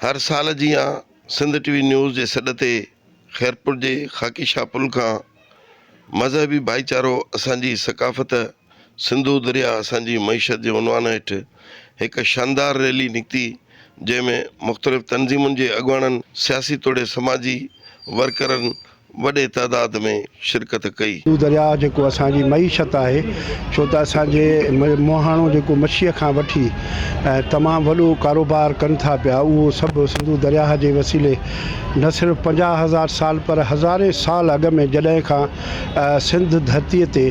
हर साल जियां सिंध टीवी न्यूज़ जे सॾ ते खैरपुर जे खाकी शाह पुल खां मज़हबी भाईचारो असांजी सकाफ़त सिंधु दरिया असांजी मईशत जे उनवान हेठि हिकु शानदार रैली निकिती, जंहिंमें मुख़्तलिफ़ तंज़ीमुनि जे अॻुवाणनि, सियासी तोड़े समाजी वर्करनि वॾे तादाद में शिरकत कई। सिंधु दरिया जेको असांजी मईशत आहे, छो त असांजे मोहाणो जेको मच्छीअ खां वठी तमामु वॾो कारोबार कनि था पिया, उहो सभु सिंधु दरिया जे वसीले न सिर्फ़ु 50,000 साल पर हज़ारे साल अॻु में जॾहिं खां सिंध धरतीअ ते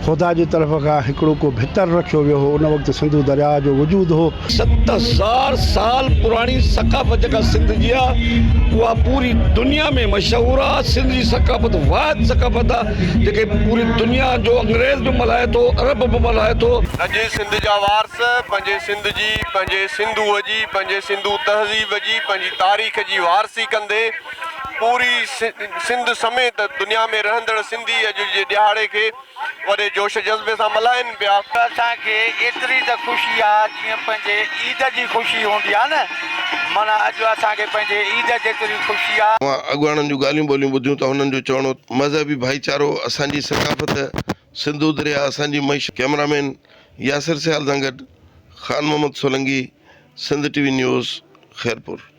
ख़ुदा जी तरफ़ खां हिकिड़ो को भितर रखियो वियो हो, उन वक़्तु सिंधु दरिया जो वजूद हो। 70,000 साल पुरानी सकाफ़त जेका सिंध जी आहे, उहा पूरी दुनिया में मशहूरु आहे। सिंध जी सकाफ़त वाहिद सकाफ़त आहे जेके पूरी दुनिया जो अंग्रेज़ बि मल्हाए थो, अरब बि मल्हाए थो। अॼु सिंध जा वारस पंहिंजे सिंध जी, पंहिंजे सिंधूअ जी, पंहिंजे सिंधू तहज़ीब जी, पंहिंजी तारीख़ जी वारसी कंदे पूरी सिंध समेत दुनिया में रहंदड़ सिंधी अॼु जे ॾिहाड़े खे वॾे जोश जज़्बे सां मल्हाइनि पिया। असांखे एतिरी त ख़ुशी आहे जीअं पंहिंजे ईद जी ख़ुशी हूंदी आहे न, माना अॼु असांखे पंहिंजे ईद जेतिरी ख़ुशी आहे। अॻुवाणनि जूं ॻाल्हियूं ॿोलियूं ॿुधियूं त हुननि जो चवणो मज़हबी भाईचारो असांजी सकाफ़त सिंधु दरिया असांजी मईशत। कैमरामैन यासिर सियाल सां गॾु ख़ान मोहम्मद सोलंकी, सिंध टीवी न्यूज़, खैरपुर।